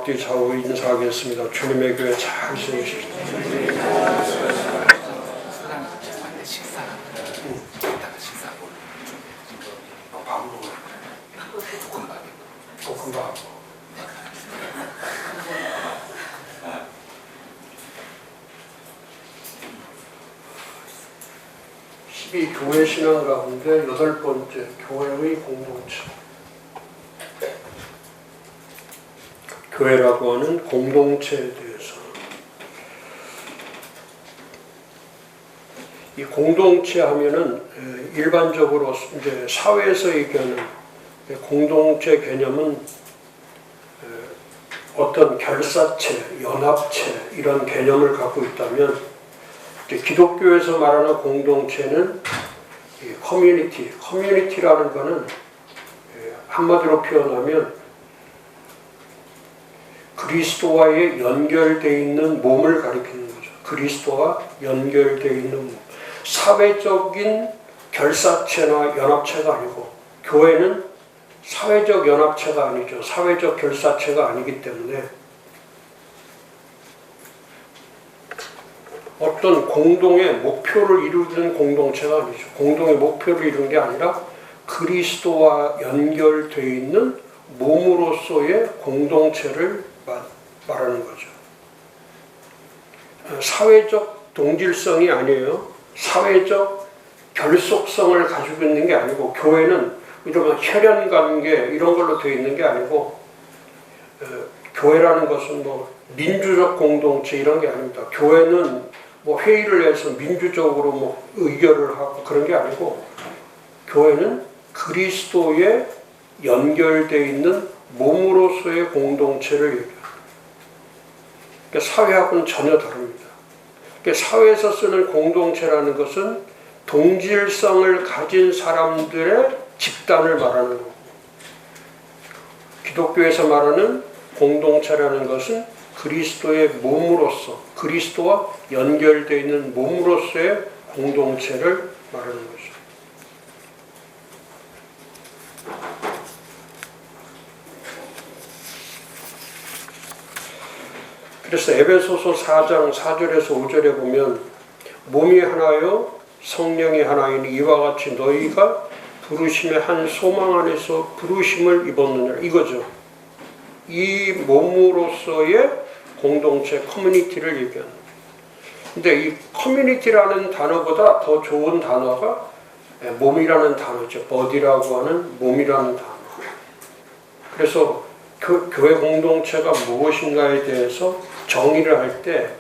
앞뒤 좌우 인사하겠습니다. 주님의 교회 잘 세우십시오. 밥 먹어요. 볶음밥. 이 교회 신앙 가운데 8번째 교회의 공동체. 교회라고 하는 공동체에 대해서 이 공동체 하면은 일반적으로 이제 사회에서 얘기하는 공동체 개념은 어떤 결사체, 연합체 이런 개념을 갖고 있다면 기독교에서 말하는 공동체는 커뮤니티라는 것은 한마디로 표현하면 그리스도와의 연결되어 있는 몸을 가리키는 거죠. 그리스도와 연결되어 있는 몸. 사회적인 결사체나 연합체가 아니고 교회는 사회적 연합체가 아니죠. 사회적 결사체가 아니기 때문에 어떤 공동의 목표를 이루는 공동체가 아니죠. 공동의 목표를 이루는 게 아니라 그리스도와 연결되어 있는 몸으로서의 공동체를 말하는 거죠. 사회적 동질성이 아니에요. 사회적 결속성을 가지고 있는 게 아니고 교회는 이런 혈연관계 이런 걸로 되어 있는 게 아니고 교회라는 것은 뭐 민주적 공동체 이런 게 아닙니다. 교회는 뭐 회의를 해서 민주적으로 뭐 의결을 하고 그런 게 아니고 교회는 그리스도에 연결되어 있는 몸으로서의 공동체를 얘기합니다. 그러니까 사회하고는 전혀 다릅니다. 그러니까 사회에서 쓰는 공동체라는 것은 동질성을 가진 사람들의 집단을 말하는 거고 기독교에서 말하는 공동체라는 것은 그리스도의 몸으로서 그리스도와 연결되어 있는 몸으로서의 공동체를 말하는 거죠. 그래서 에베소서 4장 4절에서 5절에 보면 몸이 하나요 성령이 하나이니 이와 같이 너희가 부르심의 한 소망 안에서 부르심을 입었느냐 이거죠. 이 몸으로서의 공동체 커뮤니티를 얘기하는 거죠. 근데 이 커뮤니티라는 단어보다 더 좋은 단어가 몸이라는 단어죠. body라고 하는 몸이라는 단어. 그래서 교회 공동체가 무엇인가에 대해서 정의를 할 때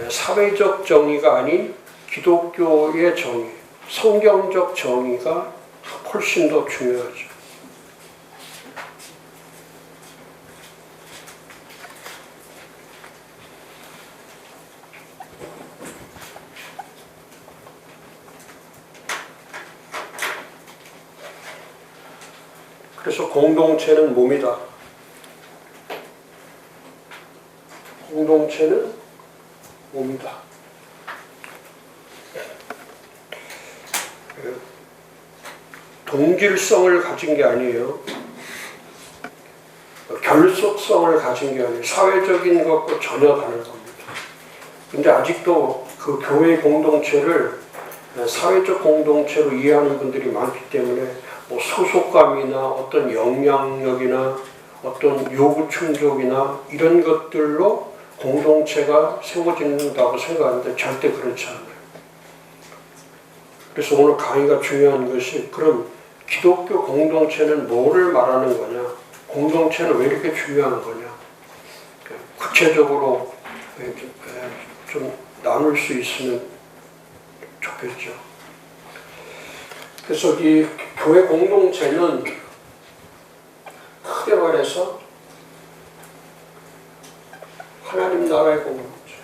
사회적 정의가 아닌 기독교의 정의, 성경적 정의가 훨씬 더 중요하죠. 그래서 공동체는 몸이다. 공동체는 몸이다. 동질성을 가진 게 아니에요. 결속성을 가진 게 아니에요. 사회적인 것과 전혀 다른 겁니다. 근데 아직도 그 교회 공동체를 사회적 공동체로 이해하는 분들이 많기 때문에 뭐 소속감이나 어떤 영향력이나 어떤 요구 충족이나 이런 것들로 공동체가 세워진다고 생각하는데 절대 그렇지 않아요. 그래서 오늘 강의가 중요한 것이 그럼 기독교 공동체는 뭐를 말하는 거냐? 공동체는 왜 이렇게 중요한 거냐? 구체적으로 좀 나눌 수 있으면 좋겠죠. 그래서 이 교회 공동체는 크게 말해서 하나님 나라의 공동체,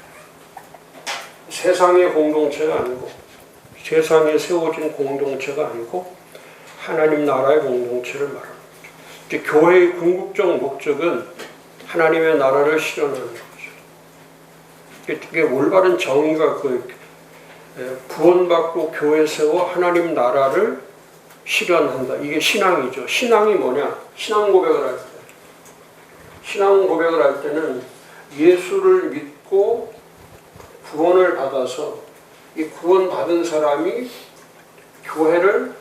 세상의 공동체가 아니고 세상에 세워진 공동체가 아니고 하나님 나라의 공동체를 말합니다. 교회의 궁극적 목적은 하나님의 나라를 실현하는 거죠. 이게 올바른 정의가 구원받고 교회 세워 하나님 나라를 실현한다. 이게 신앙이죠. 신앙이 뭐냐? 신앙 고백을 할 때. 신앙 고백을 할 때는 예수를 믿고 구원을 받아서 이 구원받은 사람이 교회를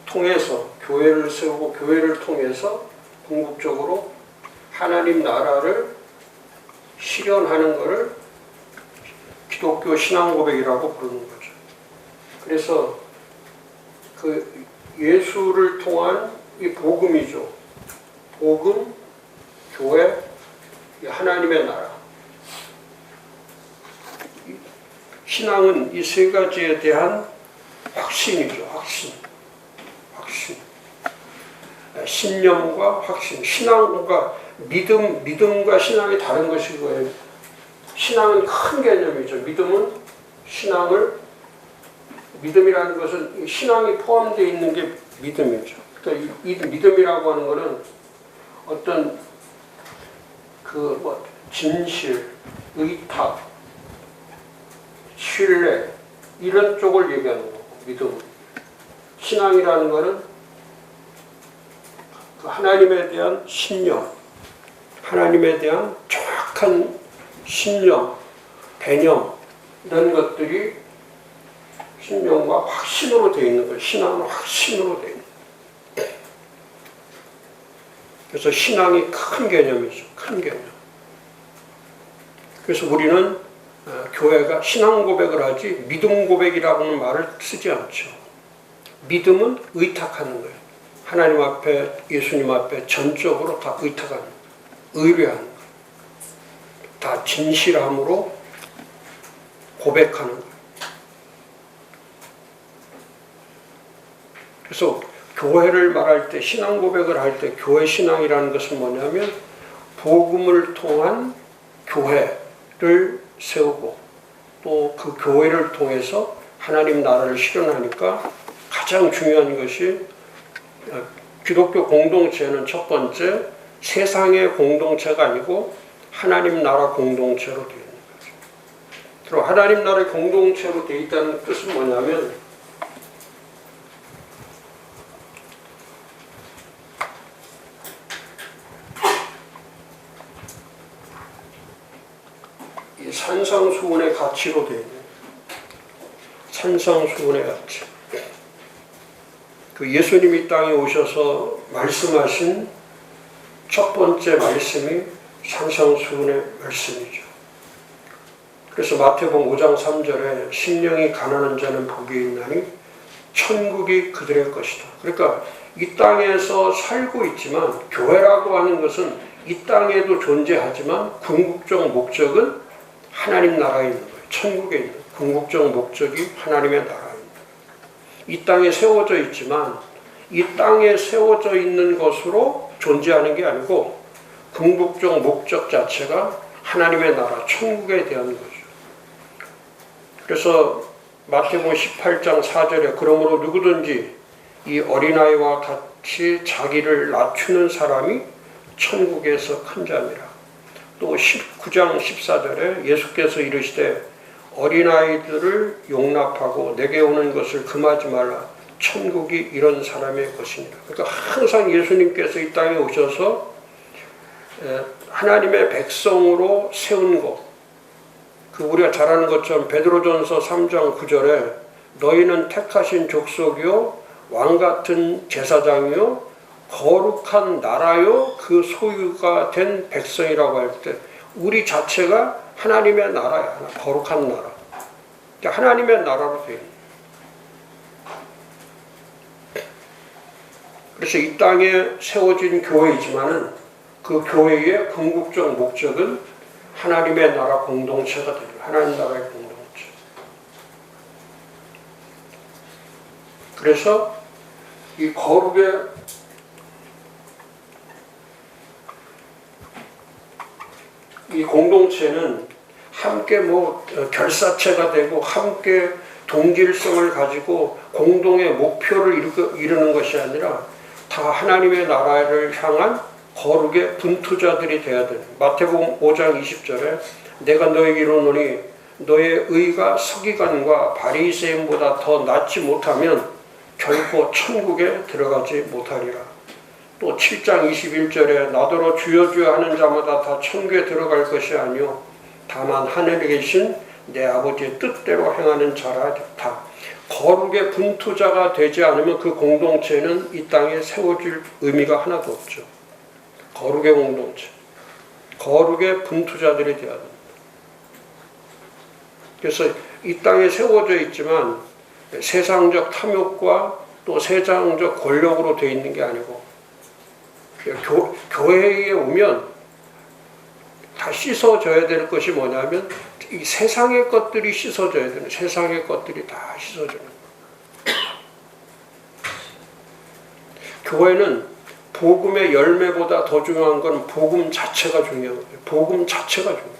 통해서, 교회를 세우고 교회를 통해서 궁극적으로 하나님 나라를 실현하는 것을 기독교 신앙 고백이라고 부르는 거죠. 그래서 그 예수를 통한 이 복음이죠. 복음, 교회, 하나님의 나라. 신앙은 이 세 가지에 대한 확신이죠. 확신. 신념과 확신. 신앙과 믿음과 신앙이 다른 것이 거예요. 신앙은 큰 개념이죠. 믿음이라는 것은 신앙이 포함되어 있는 게 믿음이죠. 그러니까 이 믿음이라고 하는 것은 어떤 진실, 의탁, 신뢰 이런 쪽을 얘기하는 거고, 믿음. 신앙이라는 것은 그 하나님에 대한 신념, 하나님에 대한 정확한 신념, 개념 이런 것들이 신념과 확신으로 되어 있는 거예요. 신앙은 확신으로 되어 있는 거예요. 그래서 신앙이 큰 개념이죠. 큰 개념. 그래서 우리는 교회가 신앙 고백을 하지 믿음 고백이라고는 말을 쓰지 않죠. 믿음은 의탁하는 거예요. 하나님 앞에, 예수님 앞에 전적으로 다 의탁하는 거예요. 의뢰하는 거예요. 다 진실함으로 고백하는 거예요. 그래서 교회를 말할 때, 신앙 고백을 할 때 교회 신앙이라는 것은 뭐냐면 복음을 통한 교회를 세우고 또 그 교회를 통해서 하나님 나라를 실현하니까 가장 중요한 것이 기독교 공동체는 첫 번째 세상의 공동체가 아니고 하나님 나라 공동체로 되어 있는 거죠. 그리고 하나님 나라의 공동체로 되어 있다는 뜻은 뭐냐면 이 산상수훈의 가치로 되어 있는 산상수훈의 가치. 그 예수님이 땅에 오셔서 말씀하신 첫 번째 말씀이 산상수훈의 말씀이죠. 그래서 마태복음 5장 3절에 심령이 가난한 자는 복이 있나니 천국이 그들의 것이다. 그러니까 이 땅에서 살고 있지만 교회라고 하는 것은 이 땅에도 존재하지만 궁극적 목적은 하나님 나라에 있는 거예요. 천국에 있는 궁극적 목적이 하나님의 나라입니다. 이 땅에 세워져 있지만 이 땅에 세워져 있는 것으로 존재하는 게 아니고 궁극적 목적 자체가 하나님의 나라, 천국에 대한 거죠. 그래서 마태복음 18장 4절에 그러므로 누구든지 이 어린아이와 같이 자기를 낮추는 사람이 천국에서 큰 자니라. 또 19장 14절에 예수께서 이르시되 어린아이들을 용납하고 내게 오는 것을 금하지 말라. 천국이 이런 사람의 것이니라. 그러니까 항상 예수님께서 이 땅에 오셔서 하나님의 백성으로 세운 것, 그 우리가 잘 아는 것처럼 베드로전서 3장 9절에 너희는 택하신 족속이요 왕같은 제사장이요 거룩한 나라요 그 소유가 된 백성이라고 할 때 우리 자체가 하나님의 나라야. 거룩한 나라. 하나님의 나라로 되어 있는. 그래서 이 땅에 세워진 교회이지만은 그 교회의 궁극적 목적은 하나님의 나라 공동체가 됩니다. 하나님 나라의 공동체. 그래서 이 거룩의 이 공동체는 함께 결사체가 되고 함께 동질성을 가지고 공동의 목표를 이루는 것이 아니라 다 하나님의 나라를 향한 거룩의 분투자들이 되어야 되는. 마태복음 5장 20절에 내가 너에게 이르노니 너의 의가 서기관과 바리새인보다 더 낫지 못하면 결코 천국에 들어가지 못하리라. 또 7장 21절에 나더러 주여 주여 하는 자마다 다 천국에 들어갈 것이 아니요 다만 하늘에 계신 내 아버지의 뜻대로 행하는 자라. 다 거룩의 분투자가 되지 않으면 그 공동체는 이 땅에 세워질 의미가 하나도 없죠. 거룩의 공동체, 거룩의 분투자들이 되어야 됩니다. 그래서 이 땅에 세워져 있지만 세상적 탐욕과 또 세상적 권력으로 되어 있는 게 아니고, 교회에 오면 다 씻어져야 될 것이 뭐냐면 이 세상의 것들이 씻어져야 되는, 세상의 것들이 다 씻어지는 거예요. 교회는 복음의 열매보다 더 중요한 건 복음 자체가 중요한 거예요. 복음 자체가 중요해요.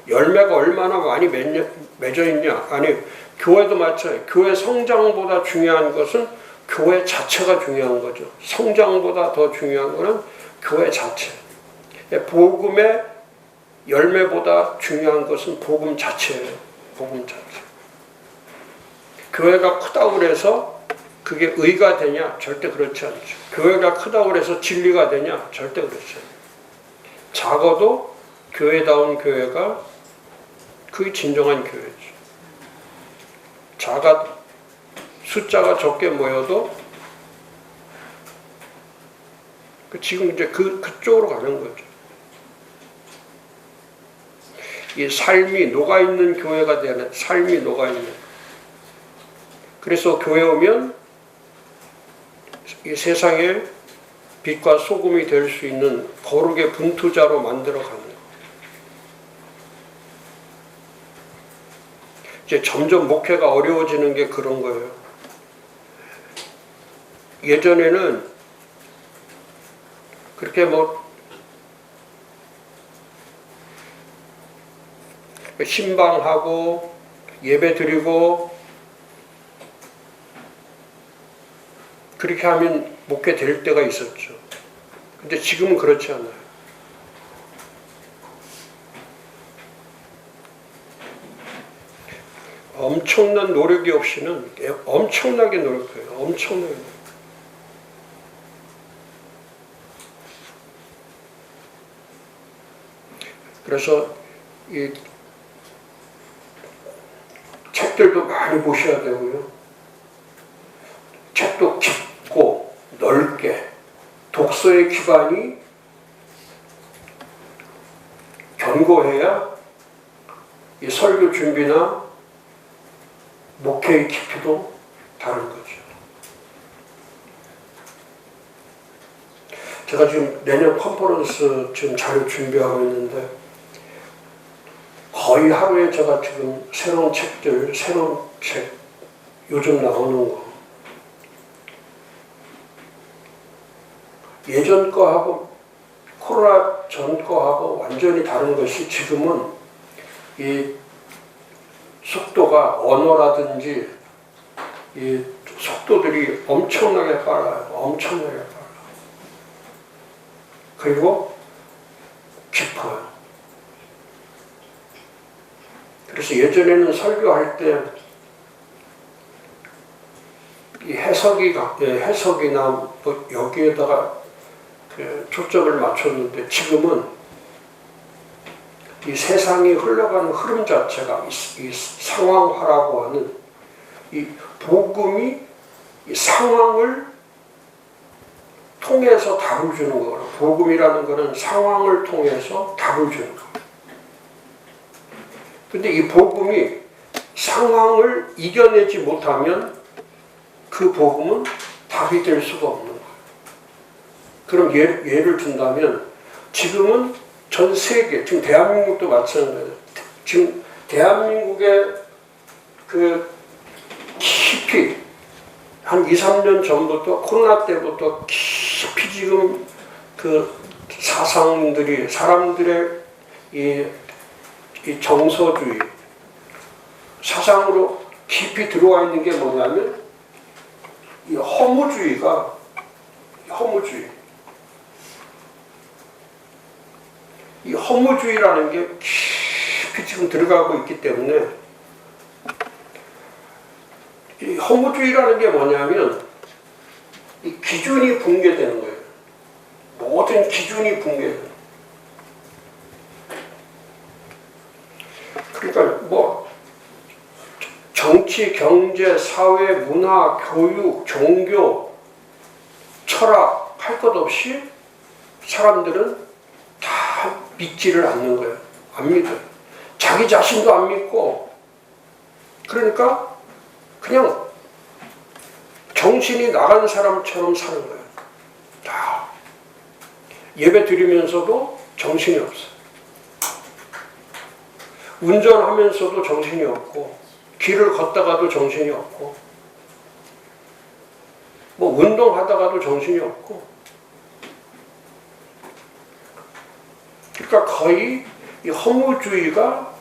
열매가 얼마나 많이 맺어 있냐. 아니, 교회도 마찬가지예요. 교회 성장보다 중요한 것은 교회 자체가 중요한 거죠. 성장보다 더 중요한 것은 교회 자체. 복음의 열매보다 중요한 것은 복음 자체예요. 복음 자체. 교회가 크다고 해서 그게 의가 되냐? 절대 그렇지 않죠. 교회가 크다고 해서 진리가 되냐? 절대 그렇지 않아요. 작아도 교회다운 교회가 그게 진정한 교회죠. 숫자가 적게 모여도 지금 이제 그쪽으로 가는 거죠. 이 삶이 녹아있는 교회가 되는, 삶이 녹아있는. 그래서 교회 오면 이 세상에 빛과 소금이 될 수 있는 거룩의 분투자로 만들어가는 거예요. 이제 점점 목회가 어려워지는 게 그런 거예요. 예전에는 그렇게 신방하고 예배 드리고 그렇게 하면 목회 될 때가 있었죠. 근데 지금은 그렇지 않아요. 엄청난 노력이 없이는 엄청나게 노력해요. 엄청나게 노력. 그래서 이 책들도 많이 보셔야 되고요. 책도 깊고 넓게 독서의 기반이 견고해야 이 설교 준비나 목회의 깊이도 다른 거죠. 제가 지금 내년 컨퍼런스 지금 자료 준비하고 있는데 거의 하루에 제가 지금 새로운 책, 요즘 나오는 거. 예전 거하고 코로나 전 거하고 완전히 다른 것이 지금은 이 속도가 언어라든지 이 속도들이 엄청나게 빨라요. 엄청나게 빨라요. 그리고 깊어요. 그래서 예전에는 설교할 때 이 해석이나 뭐 여기에다가 초점을 맞췄는데 지금은 이 세상이 흘러가는 흐름 자체가 이 상황화라고 하는 이 복음이 이 상황을 통해서 답을 주는 거예요. 복음이라는 것은 상황을 통해서 답을 주는 거예요. 근데 이 복음이 상황을 이겨내지 못하면 그 복음은 답이 될 수가 없는 거예요. 그럼 예를 든다면 지금은 전 세계, 지금 대한민국도 마찬가지예요. 지금 대한민국의 그 깊이 한 2, 3년 전부터 코로나 때부터 깊이 지금 그 사상들이 사람들의 이 정서주의 사상으로 깊이 들어와 있는 게 뭐냐면 이 허무주의가 이 허무주의라는 게 깊이 지금 들어가고 있기 때문에 이 허무주의라는 게 뭐냐면 이 기준이 붕괴되는 거예요. 모든 기준이 붕괴돼요. 그러니까 뭐 정치, 경제, 사회, 문화, 교육, 종교, 철학 할 것 없이 사람들은 다 믿지를 않는 거예요. 안 믿어요. 자기 자신도 안 믿고, 그러니까 그냥 정신이 나간 사람처럼 사는 거예요. 다 예배 드리면서도 정신이 없어요. 운전하면서도 정신이 없고, 길을 걷다가도 정신이 없고, 뭐 운동하다가도 정신이 없고, 그러니까 거의 이 허무주의가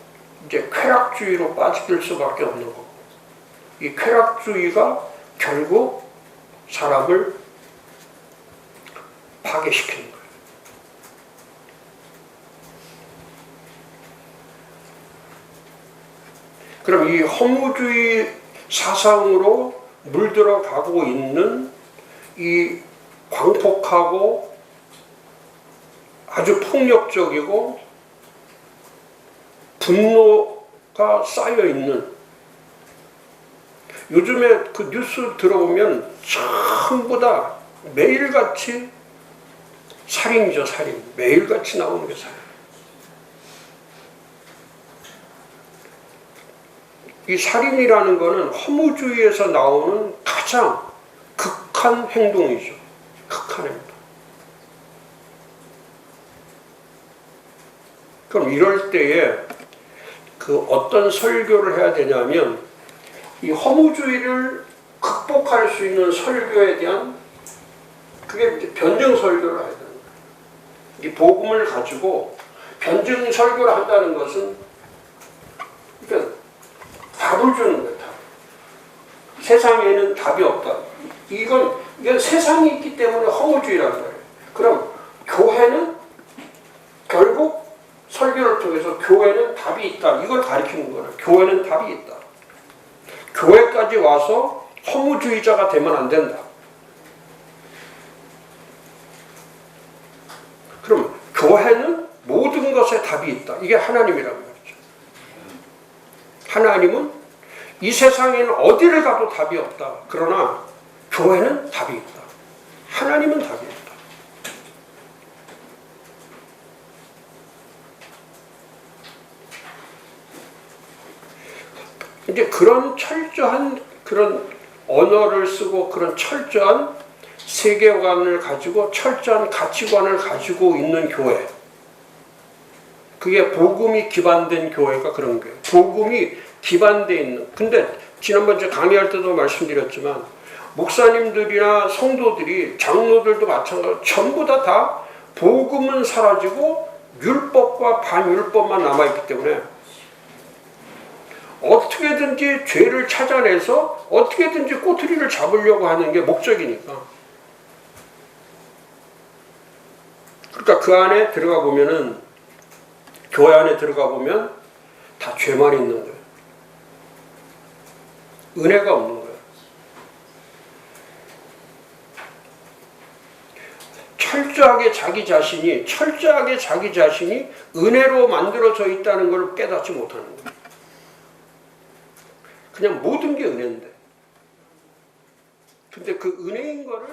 이제 쾌락주의로 빠질 수밖에 없는 거고, 이 쾌락주의가 결국 사람을 파괴시키는 거예요. 그럼 이 허무주의 사상으로 물들어가고 있는 이 광폭하고 아주 폭력적이고 분노가 쌓여있는, 요즘에 그 뉴스 들어보면 전부 다 매일같이 살인이죠, 살인. 매일같이 나오는 게 살인. 이 살인이라는 거는 허무주의에서 나오는 가장 극한 행동이죠. 극한 행동. 그럼 이럴 때에 그 어떤 설교를 해야 되냐면, 이 허무주의를 극복할 수 있는 설교에 대한, 그게 이제 변증 설교를 해야 되는 거예요. 이 복음을 가지고 변증 설교를 한다는 것은, 그러니까 답을 주는 거예요. 답. 세상에는 답이 없다. 이건 세상이 있기 때문에 허무주의라는 거예요. 그럼 교회는 결국 설교를 통해서 교회는 답이 있다, 이걸 가르치는 거예요. 교회는 답이 있다. 교회까지 와서 허무주의자가 되면 안 된다. 그럼 교회는 모든 것에 답이 있다. 이게 하나님이란 말이죠. 하나님은 이 세상에는 어디를 가도 답이 없다. 그러나 교회는 답이 있다. 하나님은 답이 있다. 이제 그런 철저한 그런 언어를 쓰고 그런 철저한 세계관을 가지고 철저한 가치관을 가지고 있는 교회, 그게 복음이 기반된 교회가 그런 거예요. 복음이 기반되어 있는. 근데 지난번 제 강의할 때도 말씀드렸지만, 목사님들이나 성도들이, 장로들도 마찬가지로 전부 다 복음은 사라지고 율법과 반율법만 남아있기 때문에 어떻게든지 죄를 찾아내서 어떻게든지 꼬투리를 잡으려고 하는 게 목적이니까. 그러니까 그 안에 들어가 보면은, 교회 안에 들어가 보면 다 죄만 있는 거예요. 은혜가 없는 거예요. 철저하게 자기 자신이 은혜로 만들어져 있다는 걸 깨닫지 못하는 거예요. 그냥 모든 게 은혜인데. 근데 그 은혜인 거를